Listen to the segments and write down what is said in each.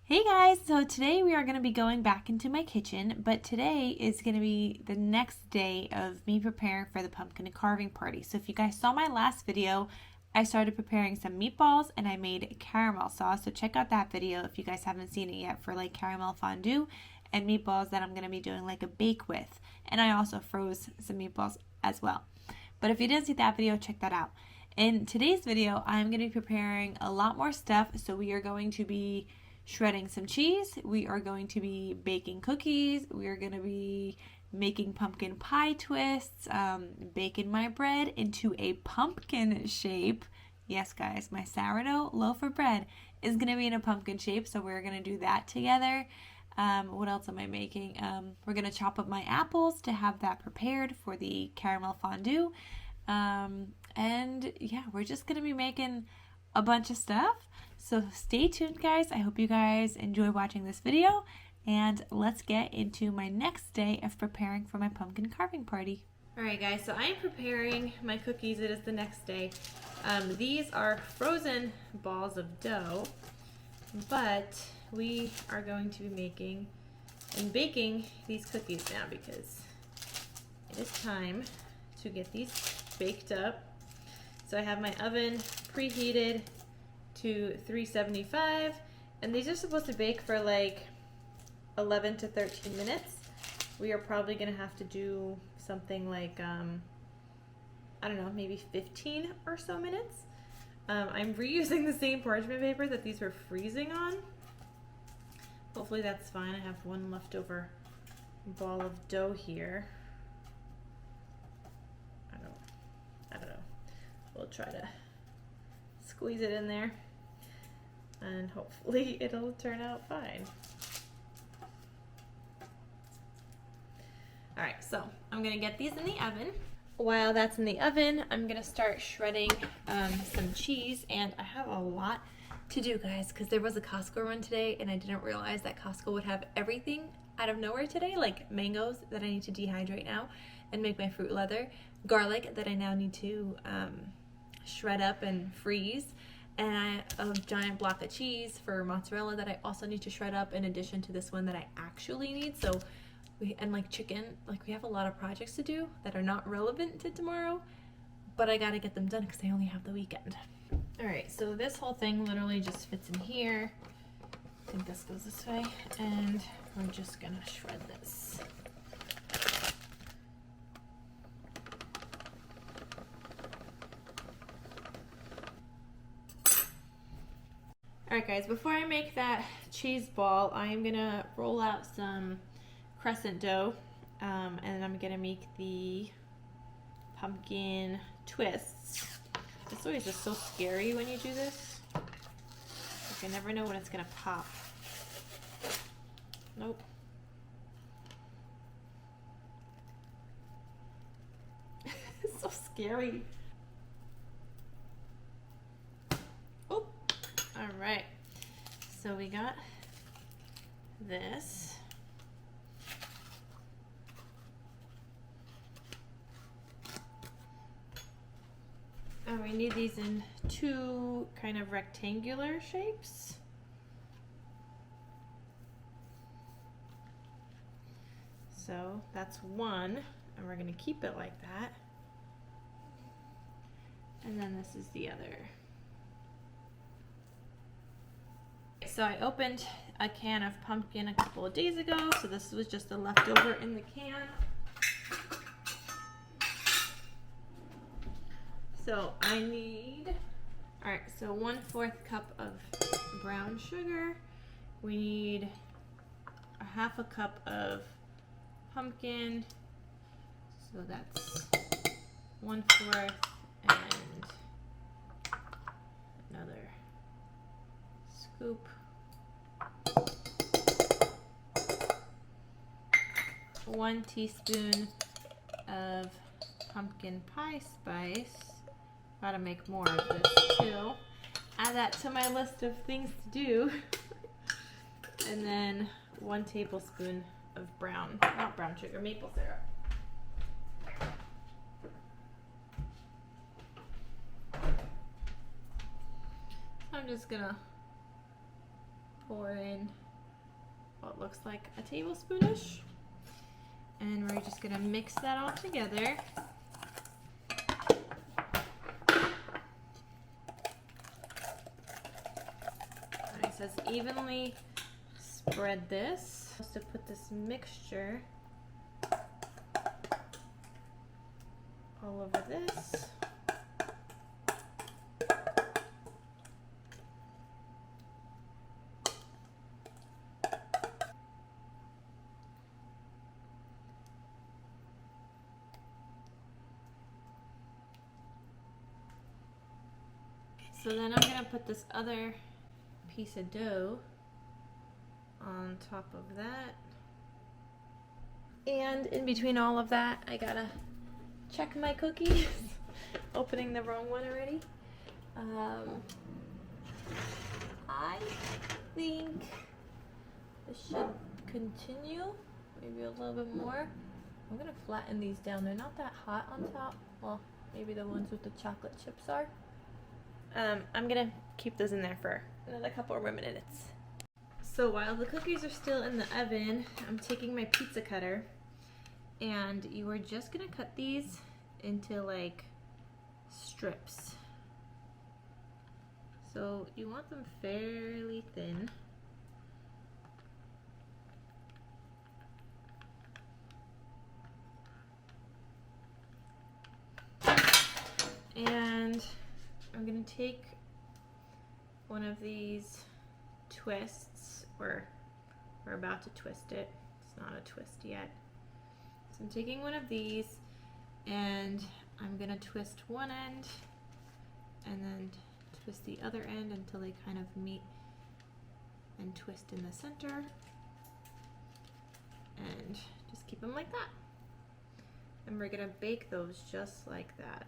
Hey guys, so today we are going to be going back into my kitchen, but today is going to be the next day of me preparing for the pumpkin carving party. So if you guys saw my last video, I started preparing some meatballs and I made caramel sauce. So check out that video if you guys haven't seen it yet for like caramel fondue and meatballs that I'm going to be doing like a bake with. And I also froze some meatballs as well. But if you didn't see that video, check that out. In today's video, I'm going to be preparing a lot more stuff. So we are going to be shredding some cheese. We are going to be baking cookies. We are going to be making pumpkin pie twists, baking my bread into a pumpkin shape. Yes, guys, my sourdough loaf of bread is going to be in a pumpkin shape, so we're going to do that together. What else am I making? We're going to chop up my apples to have that prepared for the caramel fondue. And yeah, we're just going to be making a bunch of stuff. So stay tuned, guys. I hope you guys enjoy watching this video, and let's get into my next day of preparing for my pumpkin carving party. Alright guys, so I am preparing my cookies. It is the next day. These are frozen balls of dough, but we are going to be making and baking these cookies now because it is time to get these baked up. So I have my oven preheated to 375, and these are supposed to bake for like 11 to 13 minutes. We are probably gonna have to do something like I don't know, maybe 15 or so minutes. I'm reusing the same parchment paper that these were freezing on. Hopefully that's fine. I have one leftover ball of dough here. I don't know. We'll try to squeeze it in there, and hopefully it'll turn out fine. Alright, so I'm gonna get these in the oven. While that's in the oven, I'm gonna start shredding some cheese, and I have a lot to do, guys, because there was a Costco run today and I didn't realize that Costco would have everything out of nowhere today, like mangoes that I need to dehydrate now and make my fruit leather, garlic that I now need to shred up and freeze, and a giant block of cheese for mozzarella that I also need to shred up in addition to this one that I actually need. So and like chicken, like we have a lot of projects to do that are not relevant to tomorrow, but I gotta get them done because I only have the weekend. Alright, so this whole thing literally just fits in here. I think this goes this way, and we're just gonna shred this. Alright guys, before I make that cheese ball, I'm gonna roll out some crescent dough, and I'm gonna make the pumpkin twists. It's always just so scary when you do this. Like I never know when it's gonna pop. Nope. It's so scary. Oh, all right. So we got this. And we need these in two kind of rectangular shapes. So that's one, and we're gonna keep it like that. And then this is the other. So I opened a can of pumpkin a couple of days ago, so this was just a leftover in the can. So I need, all right, so 1/4 cup of brown sugar. We need a 1/2 cup of pumpkin. So that's 1/4 and another scoop. 1 teaspoon of pumpkin pie spice. Gotta make more of this too. Add that to my list of things to do. And then 1 tablespoon of not brown sugar, maple syrup. I'm just gonna pour in what looks like a tablespoonish. And we're just gonna mix that all together. And it says evenly spread this. Just to put this mixture all over this. So then I'm gonna put this other piece of dough on top of that. And in between all of that, I gotta check my cookies. Opening the wrong one already. I think this should continue, maybe a little bit more. I'm gonna flatten these down. They're not that hot on top. Well, maybe the ones with the chocolate chips are. I'm gonna keep those in there for another couple more minutes. So while the cookies are still in the oven, I'm taking my pizza cutter, and you are just gonna cut these into like strips. So you want them fairly thin. And I'm gonna take one of these twists, or we're about to twist it. It's not a twist yet. So I'm taking one of these and I'm gonna twist one end and then twist the other end until they kind of meet and twist in the center. And just keep them like that. And we're gonna bake those just like that.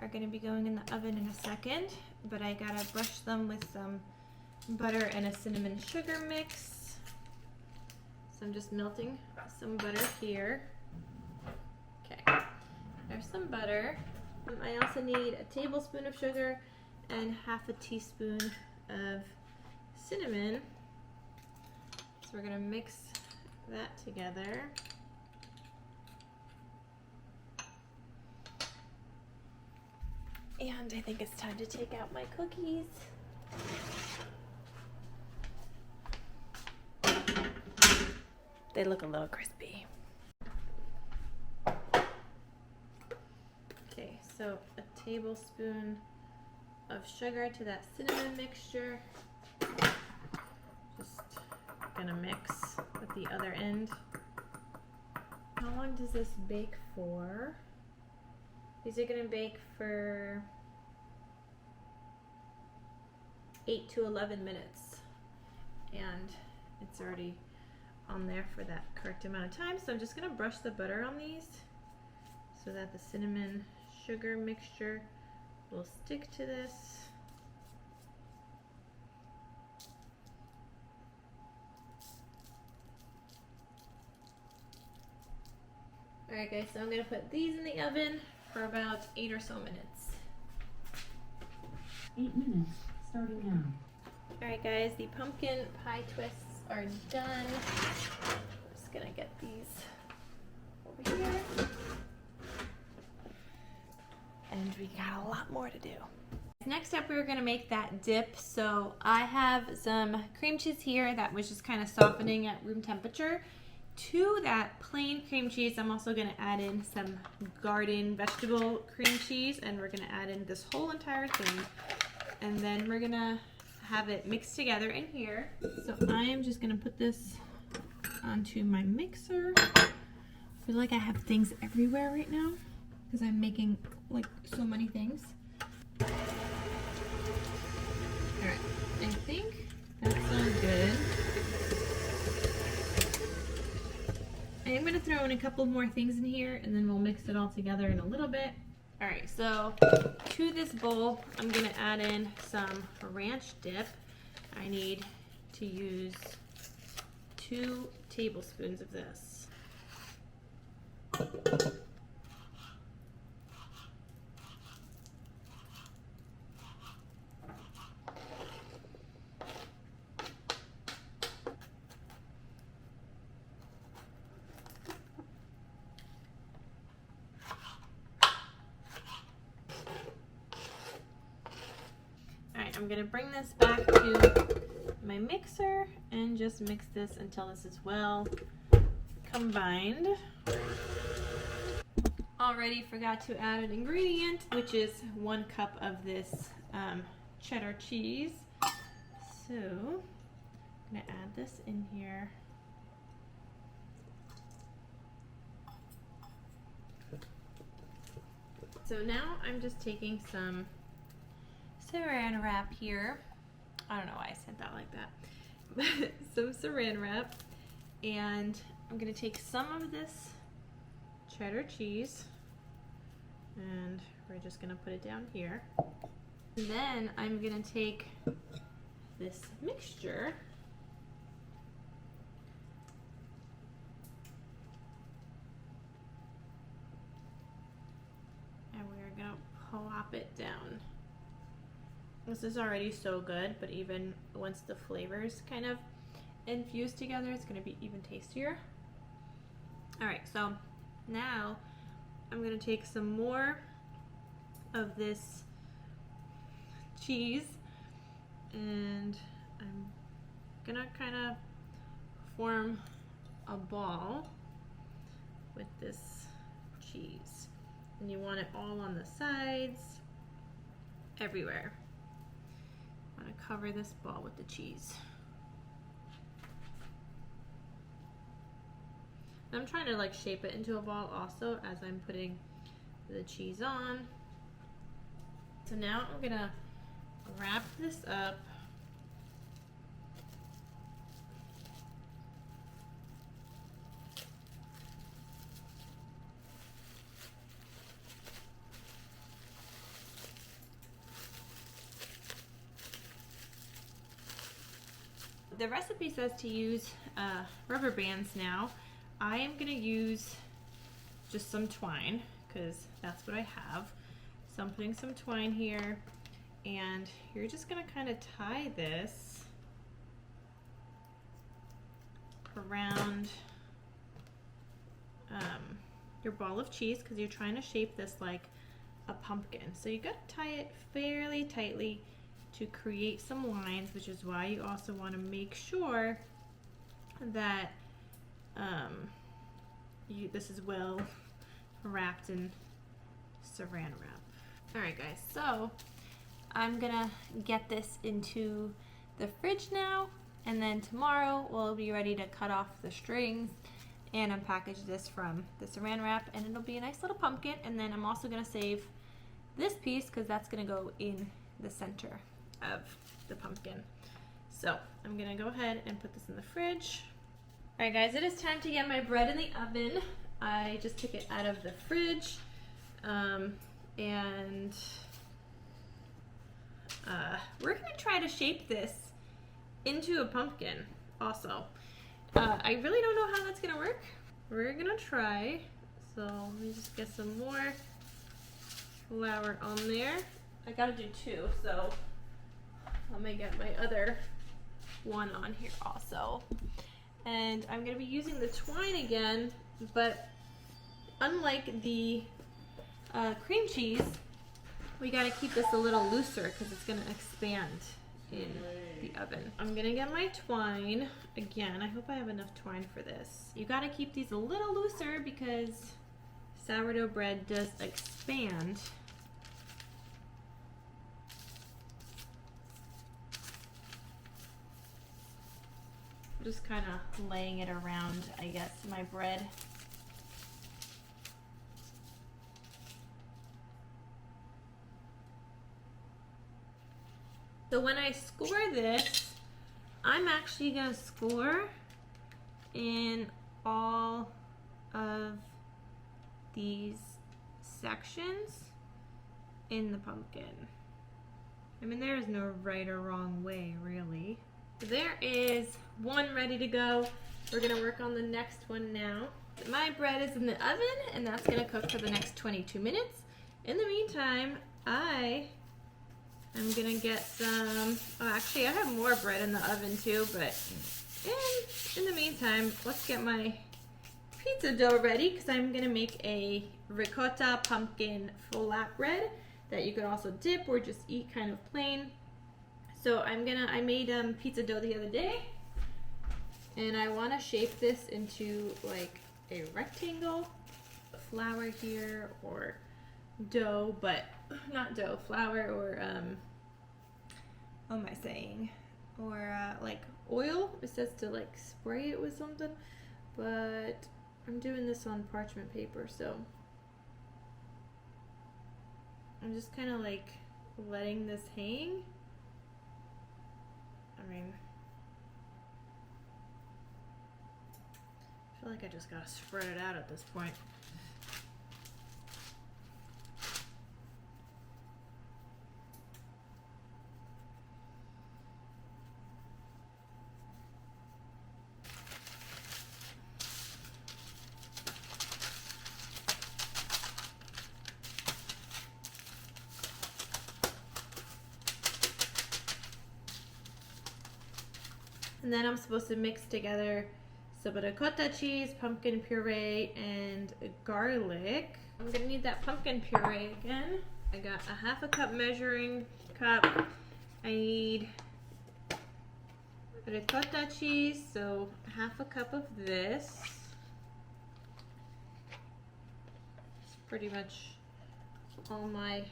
Are going to be going in the oven in a second, but I gotta brush them with some butter and a cinnamon sugar mix. So I'm just melting some butter here. Okay, there's some butter. I also need a tablespoon of sugar and half a teaspoon of cinnamon. So we're gonna mix that together. And I think it's time to take out my cookies. They look a little crispy. Okay, so a tablespoon of sugar to that cinnamon mixture. Just gonna mix with the other end. How long does this bake for? These are gonna bake for 8 to 11 minutes. And it's already on there for that correct amount of time. So I'm just gonna brush the butter on these so that the cinnamon sugar mixture will stick to this. Alright guys, so I'm gonna put these in the oven for about 8 or so minutes. 8 minutes, starting now. Alright guys, the pumpkin pie twists are done. Just gonna get these over here. And we got a lot more to do. Next up, we're gonna make that dip. So I have some cream cheese here that was just kind of softening at room temperature. To that plain cream cheese, I'm also gonna add in some garden vegetable cream cheese, and we're gonna add in this whole entire thing. And then we're gonna have it mixed together in here. So I am just gonna put this onto my mixer. I feel like I have things everywhere right now because I'm making like so many things. All right, I think that sounds good. I am gonna throw in a couple more things in here and then we'll mix it all together in a little bit. All Alright, so to this bowl, I'm going to add in some ranch dip. I need to use 2 tablespoons of this. I'm gonna bring this back to my mixer and just mix this until this is well combined. Already forgot to add an ingredient, which is 1 cup of this cheddar cheese. So I'm gonna add this in here. So now I'm just taking some saran wrap here. I don't know why I said that like that. Some saran wrap, and I'm gonna take some of this cheddar cheese and we're just gonna put it down here. And then I'm gonna take this mixture and we're gonna plop it down. This is already so good, but even once the flavors kind of infuse together, it's going to be even tastier. Alright, so now I'm going to take some more of this cheese and I'm going to kind of form a ball with this cheese. And you want it all on the sides, everywhere. I'm going to cover this ball with the cheese. I'm trying to like shape it into a ball also as I'm putting the cheese on. So now I'm going to wrap this up. The recipe says to use rubber bands now. I am going to use just some twine because that's what I have. So I'm putting some twine here and you're just going to kind of tie this around your ball of cheese because you're trying to shape this like a pumpkin. So you got to tie it fairly tightly to create some lines, which is why you also want to make sure that this is well wrapped in saran wrap. Alright guys, so I'm gonna get this into the fridge now, and then tomorrow we'll be ready to cut off the strings and unpackage this from the saran wrap, and it'll be a nice little pumpkin. And then I'm also gonna save this piece because that's gonna go in the center of the pumpkin. So I'm gonna go ahead and put this in the fridge. Alright guys, it is time to get my bread in the oven. I just took it out of the fridge and we're gonna try to shape this into a pumpkin also. I really don't know how that's gonna work. We're gonna try. So let me just get some more flour on there. I gotta do 2, so let me get my other one on here also. And I'm going to be using the twine again, but unlike the cream cheese, we got to keep this a little looser because it's going to expand in the oven. I'm going to get my twine again. I hope I have enough twine for this. You got to keep these a little looser because sourdough bread does expand. Just kind of laying it around, I guess, my bread. So when I score this, I'm actually going to score in all of these sections in the pumpkin. I mean, there is no right or wrong way, really. There is one ready to go. We're gonna work on the next one now. My bread is in the oven, and that's gonna cook for the next 22 minutes. In the meantime, I am gonna get some, oh, actually I have more bread in the oven too, but in the meantime, let's get my pizza dough ready, because I'm gonna make a ricotta pumpkin flatbread that you could also dip or just eat kind of plain. So I made pizza dough the other day, and I want to shape this into like a rectangle. Flour here, or dough, but not dough, flour, or what am I saying? Or like oil. It says to like spray it with something, but I'm doing this on parchment paper, so I'm just kind of like letting this hang. I mean, I feel like I just gotta spread it out at this point. And then I'm supposed to mix together some ricotta cheese, pumpkin puree, and garlic. I'm gonna need that pumpkin puree again. I got a half a cup measuring cup. I need ricotta cheese, so half a cup of this. It's pretty much all my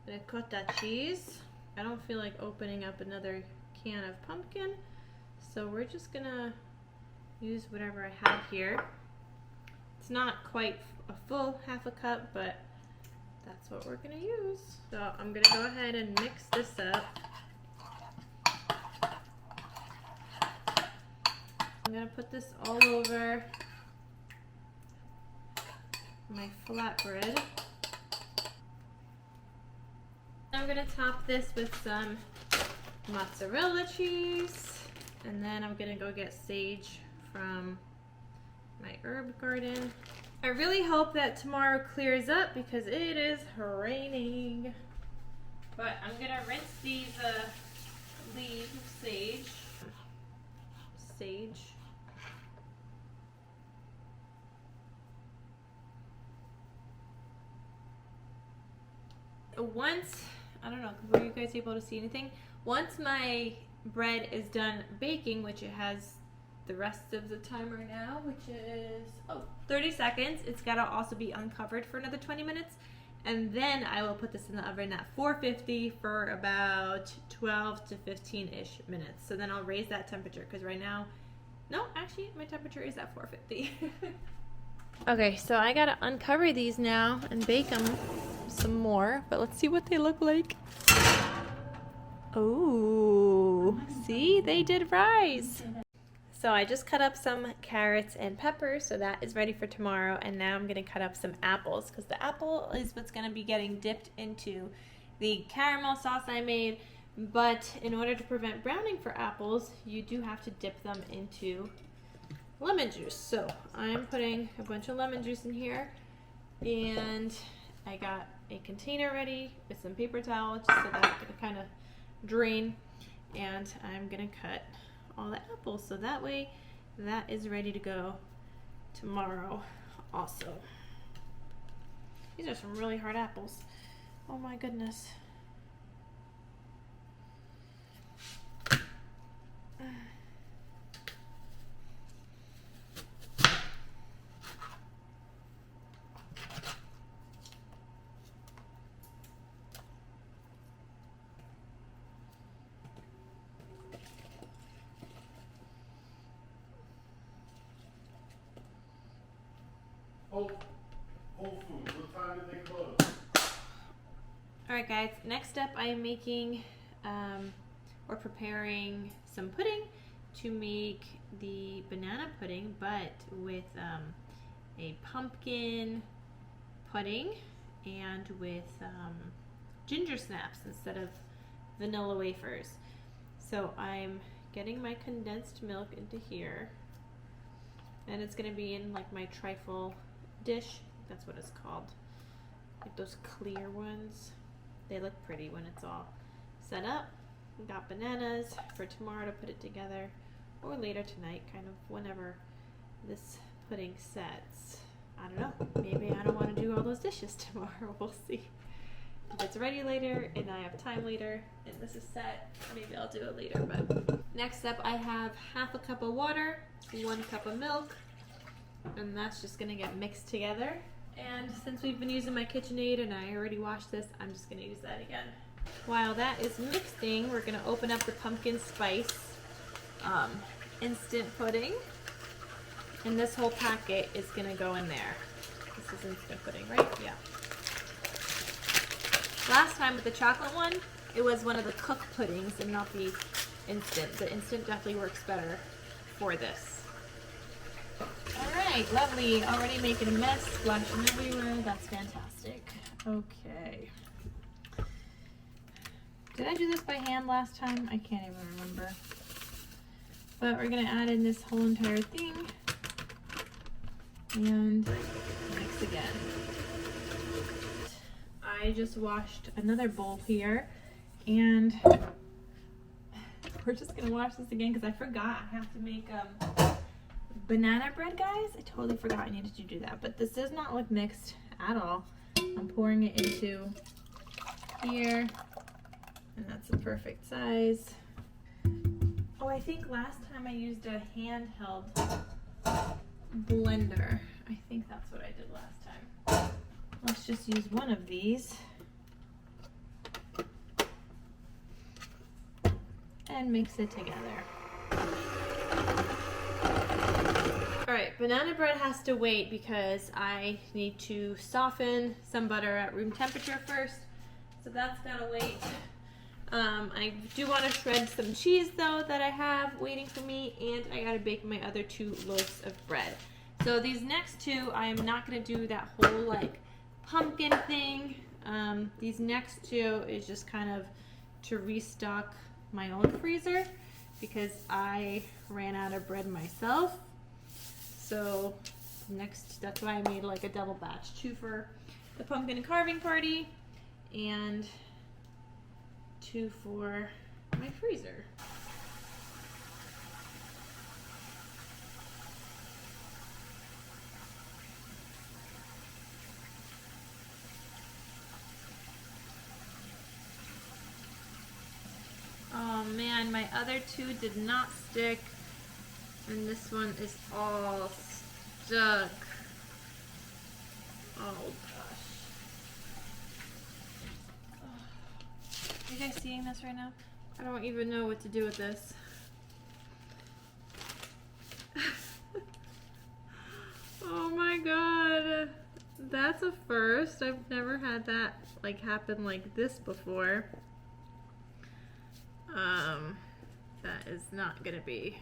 ricotta cheese. I don't feel like opening up another can of pumpkin, so we're just gonna use whatever I have here. It's not quite a full half a cup, but that's what we're gonna use. So I'm gonna go ahead and mix this up. I'm gonna put this all over my flatbread. I'm gonna top this with some mozzarella cheese. And then I'm gonna go get sage from my herb garden. I really hope that tomorrow clears up because it is raining. But I'm gonna rinse these leaves of sage. Once, I don't know, were you guys able to see anything? Once my bread is done baking, which it has the rest of the time right now, which is 30 seconds. It's got to also be uncovered for another 20 minutes, and then I will put this in the oven at 450 for about 12 to 15-ish minutes. So then I'll raise that temperature, because right now, no, actually my temperature is at 450. Okay, so I gotta uncover these now and bake them some more, but let's see what they look like. Oh, see, they did rise. So I just cut up some carrots and peppers, so that is ready for tomorrow. And now I'm gonna cut up some apples, because the apple is what's gonna be getting dipped into the caramel sauce I made. But in order to prevent browning for apples, you do have to dip them into lemon juice. So I'm putting a bunch of lemon juice in here, and I got a container ready with some paper towel just so that I can kind of drain, and I'm gonna cut all the apples so that way that is ready to go tomorrow also. These are some really hard apples. Oh my goodness. Whole Foods, what time did they close? Alright guys, next up I am making or preparing some pudding to make the banana pudding, but with a pumpkin pudding and with ginger snaps instead of vanilla wafers. So I'm getting my condensed milk into here, and it's gonna be in like my trifle dish. That's what it's called. Like those clear ones. They look pretty when it's all set up. We got bananas for tomorrow to put it together, or later tonight, kind of whenever this pudding sets. I don't know. Maybe I don't want to do all those dishes tomorrow. We'll see. If it's ready later and I have time later and this is set, maybe I'll do it later. But next up, I have half a cup of water, 1 cup of milk, and that's just gonna get mixed together. And since we've been using my KitchenAid and I already washed this, I'm just gonna use that again. While that is mixing, we're gonna open up the pumpkin spice instant pudding. And this whole packet is gonna go in there. This is instant pudding, right? Yeah. Last time with the chocolate one, it was one of the cooked puddings and not the instant. The instant definitely works better for this. Alright, lovely. Already making a mess, splashing everywhere. That's fantastic. Okay. Did I do this by hand last time? I can't even remember. But we're gonna add in this whole entire thing and mix again. I just washed another bowl here, and we're just gonna wash this again because I forgot I have to make banana bread, guys. I totally forgot I needed to do that, but this does not look mixed at all. I'm pouring it into here, and that's the perfect size. Oh, I think last time I used a handheld blender. I think that's what I did last time. Let's just use one of these and mix it together. Alright, banana bread has to wait because I need to soften some butter at room temperature first. So that's gotta wait. I do want to shred some cheese though that I have waiting for me, and I gotta bake my other 2 loaves of bread. So these next 2, I am not gonna do that whole like pumpkin thing. These next 2 is just kind of to restock my own freezer because I ran out of bread myself. So next, that's why I made like a double batch, 2 for the pumpkin carving party and 2 for my freezer. Oh man, my other 2 did not stick, and this one is all stuck. Oh gosh. Are you guys seeing this right now? I don't even know what to do with this. Oh my god. That's a first. I've never had that like happen like this before. That is not gonna be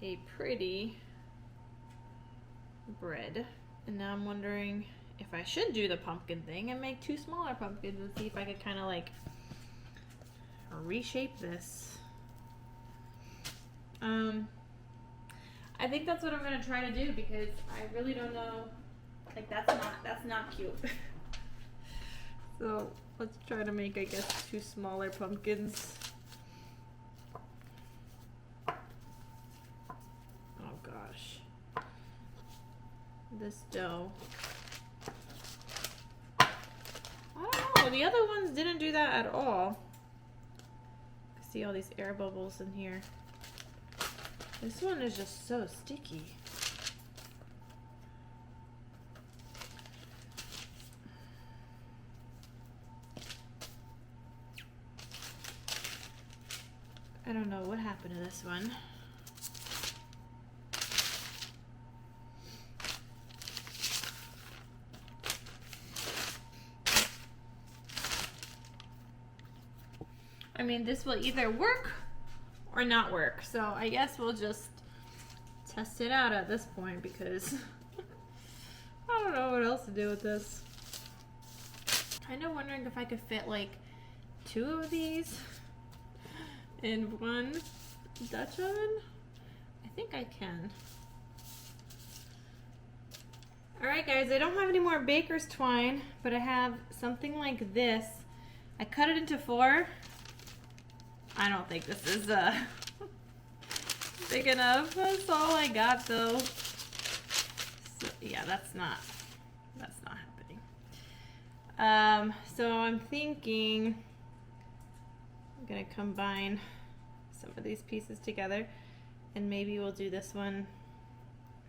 a pretty bread. And now I'm wondering if I should do the pumpkin thing and make 2 smaller pumpkins and see if I could kind of like reshape this. I think that's what I'm gonna try to do because I really don't know. Like that's not cute. So let's try to make, I guess, 2 smaller pumpkins. Oh gosh. This dough. I don't know, the other ones didn't do that at all. I see all these air bubbles in here. This one is just so sticky. I don't know what happened to this one. I mean, this will either work or not work. So I guess we'll just test it out at this point because I don't know what else to do with this. kind of wondering if I could fit like 2 of these in one Dutch oven. I think I can. Alright guys, I don't have any more baker's twine, but I have something like this. I cut it into 4. I don't think this is big enough. That's all I got though. So, yeah, that's not happening. So I'm thinking I'm gonna combine some of these pieces together, and maybe we'll do this one,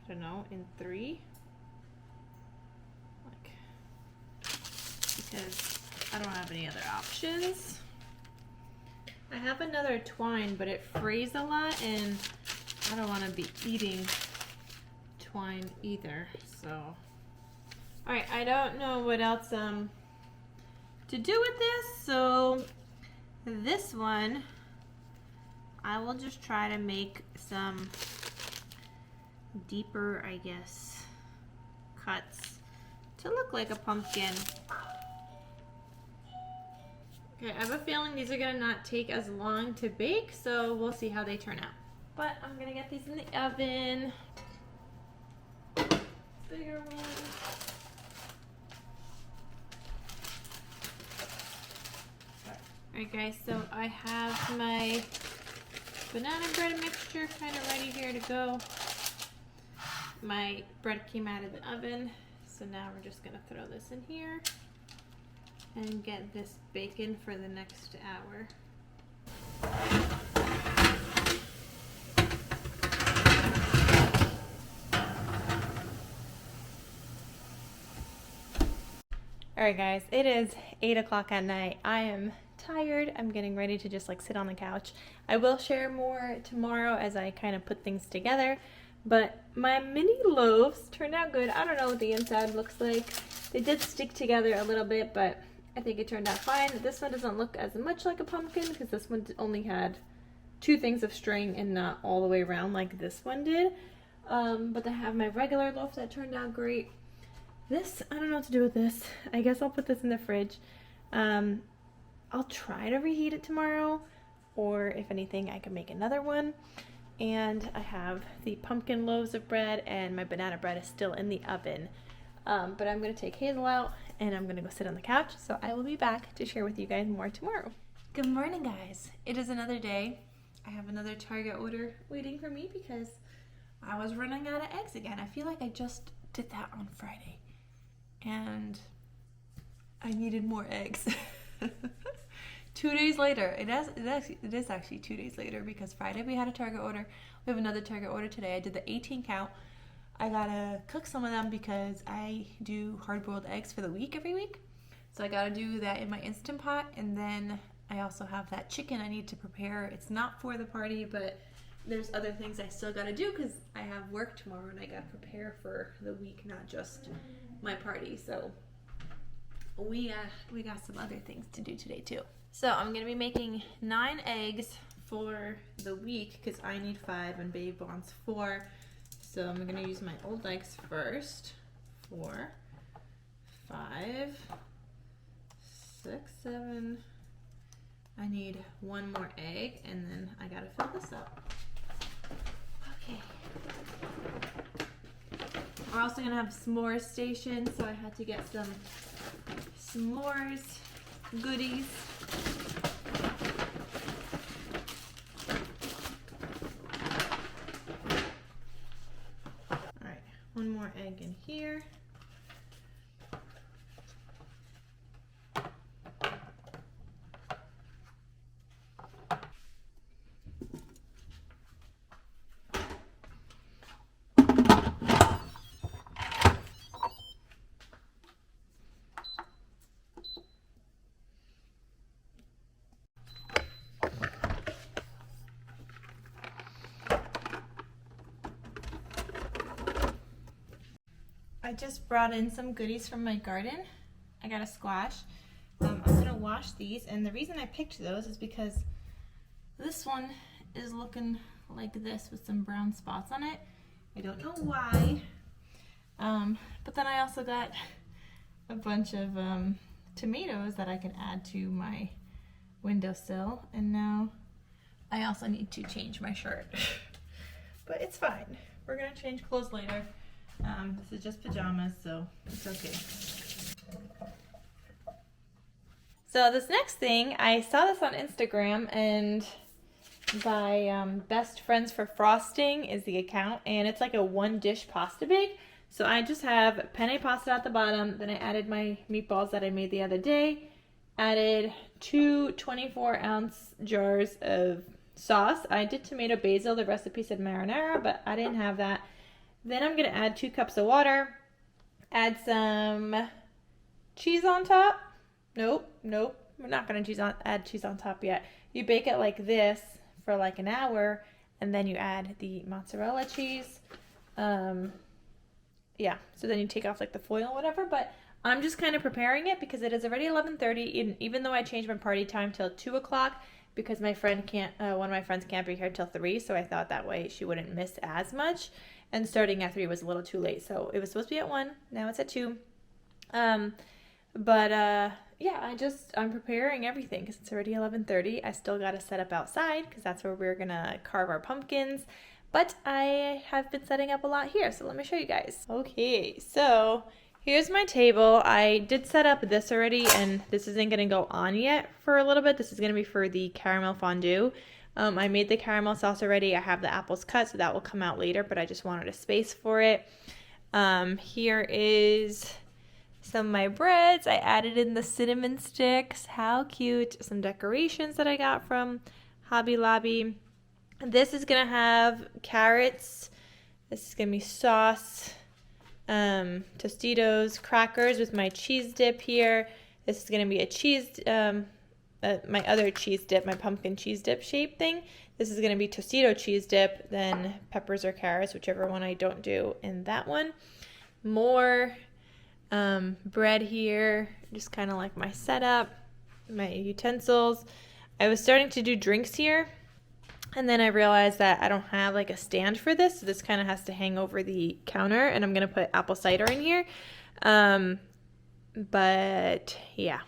I don't know, in 3. Because I don't have any other options. I have another twine, but it frays a lot and I don't want to be eating twine either. So, alright, I don't know what else to do with this. So this one, I will just try to make some deeper, I guess, cuts to look like a pumpkin. Okay, I have a feeling these are gonna not take as long to bake, so we'll see how they turn out. But I'm gonna get these in the oven. Bigger one. Alright guys, so I have my banana bread mixture kind of ready here to go. My bread came out of the oven, so now we're just gonna throw this in here and get this baking for the next hour. Alright guys, it is 8 o'clock at night. I am tired. I'm getting ready to just like sit on the couch. I will share more tomorrow as I kind of put things together, but my mini loaves turned out good. I don't know what the inside looks like. They did stick together a little bit, but I think it turned out fine. This one doesn't look as much like a pumpkin because this one only had 2 things of string and not all the way around like this one did. But I have my regular loaf that turned out great. This, I don't know what to do with this. I guess I'll put this in the fridge. I'll try to reheat it tomorrow, or if anything, I can make another one. And I have the pumpkin loaves of bread, and my banana bread is still in the oven. But I'm going to take Hazel out and I'm going to go sit on the couch. So I will be back to share with you guys more tomorrow. Good morning, guys. It is another day. I have another Target order waiting for me because I was running out of eggs again. I feel like I just did that on Friday and I needed more eggs. 2 days later, it is actually 2 days later because Friday we had a Target order. We have another Target order today. I did the 18 count. I gotta cook some of them because I do hard-boiled eggs for the week every week. So I gotta do that in my Instant Pot, and then I also have that chicken I need to prepare. It's not for the party, but there's other things I still gotta do because I have work tomorrow and I gotta prepare for the week, not just my party. So we got some other things to do today too. So I'm gonna be making 9 eggs for the week because I need 5 and Babe wants 4. So I'm gonna use my old eggs first. 4, 5, 6, 7. I need 1 more egg and then I gotta fill this up. Okay. We're also gonna have a s'mores station, so I had to get some s'mores goodies. Alright, 1 more egg in here. I just brought in some goodies from my garden. I got a squash. I'm gonna wash these, and the reason I picked those is because this one is looking like this with some brown spots on it. I don't know why. But then I also got a bunch of tomatoes that I can add to my windowsill. And now I also need to change my shirt. But it's fine. We're gonna change clothes later. This is just pajamas, so it's okay. So this next thing, I saw this on Instagram, and by Best Friends for Frosting is the account, and it's like a one dish pasta bake. So I just have penne pasta at the bottom, then I added my meatballs that I made the other day, added two 24-ounce jars of sauce. I did tomato basil, the recipe said marinara, but I didn't have that. Then I'm gonna add 2 cups of water, add some cheese on top. Nope, we're not gonna add cheese on top yet. You bake it like this for like an hour, and then you add the mozzarella cheese. Yeah, so then you take off like the foil or whatever, but I'm just kind of preparing it because it is already 11:30, even though I changed my party time till 2 o'clock because my friend one of my friends can't be here till 3, so I thought that way she wouldn't miss as much, and starting at 3 was a little too late, so it was supposed to be at 1, now it's at 2. Yeah, I'm preparing everything because it's already 11:30. I still got to set up outside because that's where we're gonna carve our pumpkins. But I have been setting up a lot here, so let me show you guys. Okay, so here's my table. I did set up this already, and this isn't gonna go on yet for a little bit. This is gonna be for the caramel fondue. I made the caramel sauce already. I have the apples cut, so that will come out later, but I just wanted a space for it. Here is some of my breads. I added in the cinnamon sticks. How cute. Some decorations that I got from Hobby Lobby. This is going to have carrots. This is going to be sauce, Tostitos, crackers with my cheese dip here. This is going to be a cheese, my other cheese dip, my pumpkin cheese dip shape thing. This is going to be Tostito cheese dip, then peppers or carrots, whichever one I don't do in that one. More bread here, just kind of like my setup, my utensils. I was starting to do drinks here, and then I realized that I don't have like a stand for this, so this kind of has to hang over the counter, and I'm going to put apple cider in here. But yeah.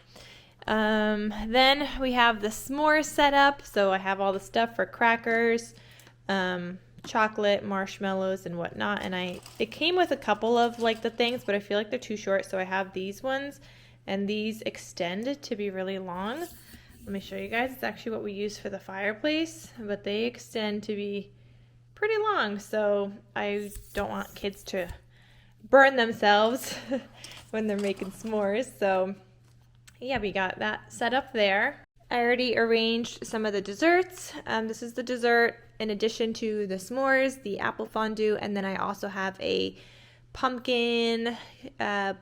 Then we have the s'mores set up, so I have all the stuff for crackers, chocolate, marshmallows, and whatnot, and it came with a couple of like the things, but I feel like they're too short, so I have these ones, and these extend to be really long. Let me show you guys. It's actually what we use for the fireplace, but they extend to be pretty long, so I don't want kids to burn themselves when they're making s'mores. So yeah, we got that set up there. I already arranged some of the desserts. This is the dessert in addition to the s'mores, the apple fondue, and then I also have a pumpkin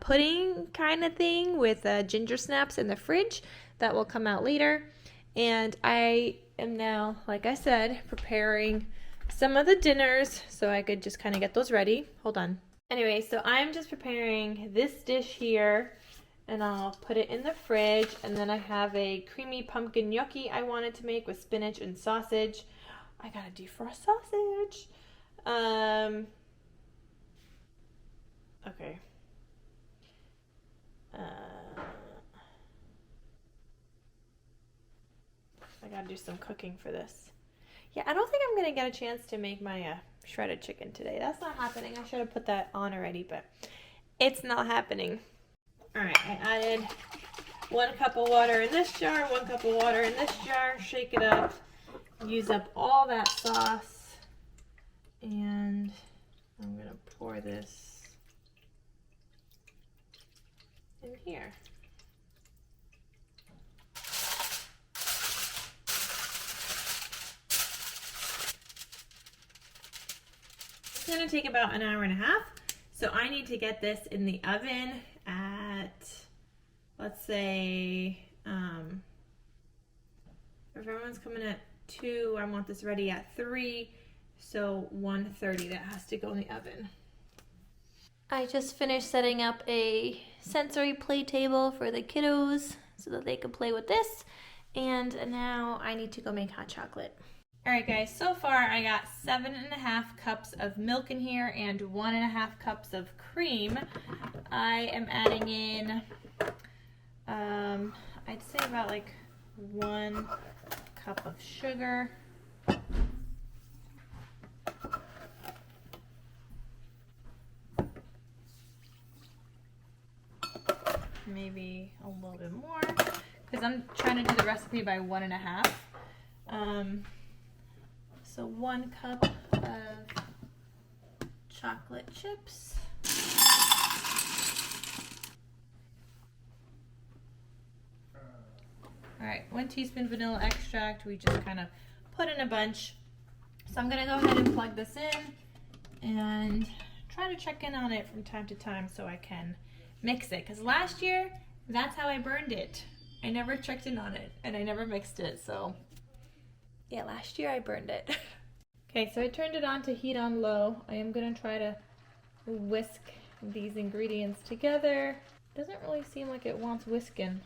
pudding kind of thing with ginger snaps in the fridge that will come out later. And I am now, like I said, preparing some of the dinners so I could just kind of get those ready. Hold on. Anyway, so I'm just preparing this dish here, and I'll put it in the fridge. And then I have a creamy pumpkin gnocchi I wanted to make with spinach and sausage. I gotta defrost sausage. Okay. I gotta do some cooking for this. Yeah, I don't think I'm gonna get a chance to make my shredded chicken today. That's not happening. I should have put that on already, but it's not happening. Alright, I added 1 cup of water in this jar, 1 cup of water in this jar, shake it up, use up all that sauce, and I'm gonna pour this in here. It's gonna take about an hour and a half, so I need to get this in the oven at, let's say, if everyone's coming at 2, I want this ready at 3, so 1:30 that has to go in the oven. I just finished setting up a sensory play table for the kiddos so that they can play with this, and now I need to go make hot chocolate. Alright guys, so far I got 7.5 cups of milk in here and 1.5 cups of cream. I am adding in I'd say about like 1 cup of sugar. Maybe a little bit more, because I'm trying to do the recipe by 1.5. So 1 cup of chocolate chips. All right, 1 teaspoon vanilla extract. We just kind of put in a bunch. So I'm gonna go ahead and plug this in and try to check in on it from time to time so I can mix it. Because last year, that's how I burned it. I never checked in on it and I never mixed it. So yeah, last year I burned it. Okay, so I turned it on to heat on low. I am gonna try to whisk these ingredients together. Doesn't really seem like it wants whisking.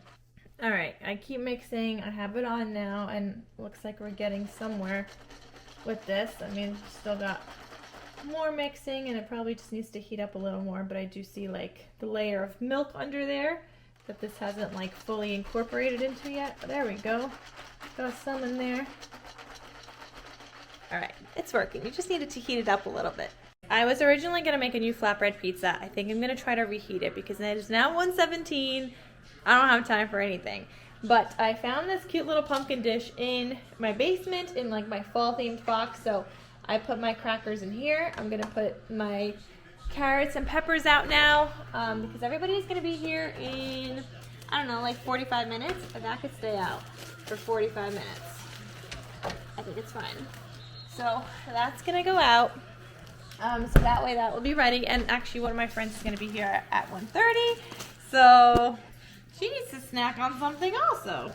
All right, I keep mixing. I have it on now and looks like we're getting somewhere with this. I mean, still got more mixing and it probably just needs to heat up a little more, but I do see like the layer of milk under there that this hasn't like fully incorporated into yet. There we go. Got some in there. All right, it's working. You just needed to heat it up a little bit. I was originally gonna make a new flatbread pizza. I think I'm gonna try to reheat it because it is now 1:17. I don't have time for anything. But I found this cute little pumpkin dish in my basement in like my fall themed box. So I put my crackers in here. I'm gonna put my carrots and peppers out now because everybody's gonna be here in, I don't know, like 45 minutes. But that could stay out for 45 minutes. I think it's fine. So that's gonna go out. So that way that will be ready. And actually one of my friends is gonna be here at 1:30. So she needs to snack on something also.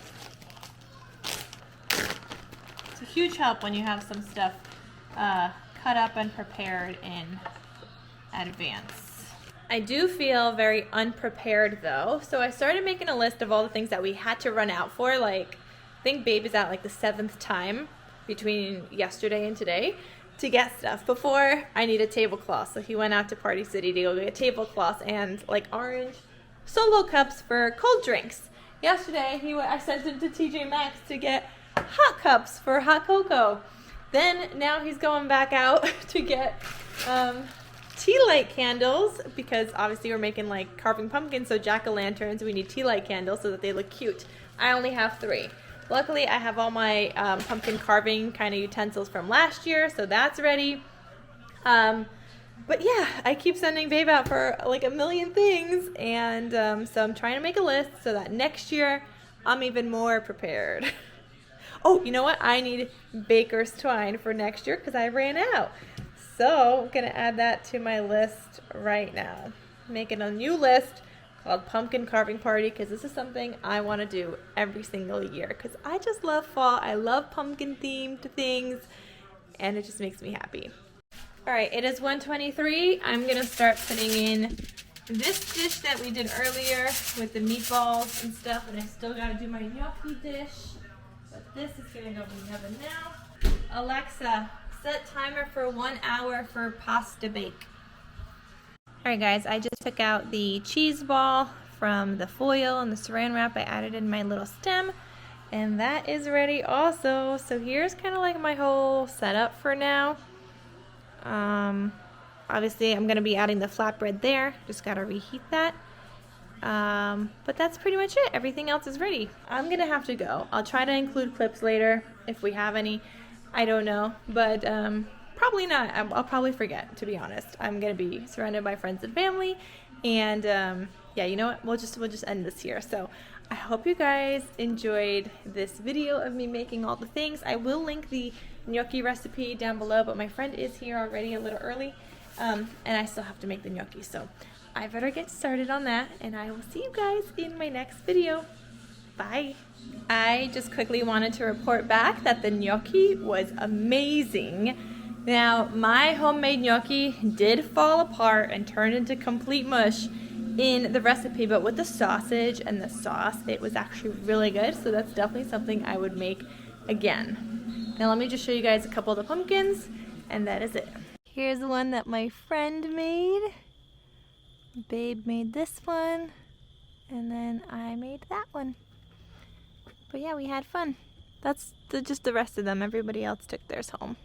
It's a huge help when you have some stuff cut up and prepared in advance. I do feel very unprepared though, so I started making a list of all the things that we had to run out for. Like, I think Babe is at like the 7th time between yesterday and today to get stuff. Before, I need a tablecloth, so he went out to Party City to go get tablecloths and like orange solo cups for cold drinks. Yesterday, I sent him to TJ Maxx to get hot cups for hot cocoa. Then now he's going back out to get tea light candles because obviously we're making like carving pumpkins, so jack-o'-lanterns, we need tea light candles so that they look cute. I only have 3. Luckily, I have all my pumpkin carving kind of utensils from last year, so that's ready. But yeah, I keep sending Babe out for like a million things, and so I'm trying to make a list so that next year I'm even more prepared. Oh, you know what? I need baker's twine for next year because I ran out. So I'm going to add that to my list right now. Making a new list called Pumpkin Carving Party because this is something I want to do every single year because I just love fall. I love pumpkin themed things and it just makes me happy. All right, it is 1:23. I'm going to start putting in this dish that we did earlier with the meatballs and stuff, and I still got to do my gnocchi dish. But this is going to go in the oven now. Alexa, set timer for 1 hour for pasta bake. All right, guys, I just took out the cheese ball from the foil and the saran wrap. I added in my little stem, and that is ready also. So here's kind of like my whole setup for now. Obviously I'm going to be adding the flatbread there. Just got to reheat that. But that's pretty much it. Everything else is ready. I'm going to have to go. I'll try to include clips later if we have any. I don't know, but probably not. I'll probably forget, to be honest. I'm going to be surrounded by friends and family, and yeah, you know what? We'll just end this here. So I hope you guys enjoyed this video of me making all the things. I will link the gnocchi recipe down below, but my friend is here already a little early, and I still have to make the gnocchi, so I better get started on that, and I will see you guys in my next video. Bye. I just quickly wanted to report back that the gnocchi was amazing. Now, my homemade gnocchi did fall apart and turn into complete mush in the recipe, but with the sausage and the sauce, it was actually really good, so that's definitely something I would make again. Now, let me just show you guys a couple of the pumpkins, and that is it. Here's the one that my friend made. Babe made this one, And then I made that one. But yeah, we had fun. That's just the rest of them. Everybody else took theirs home.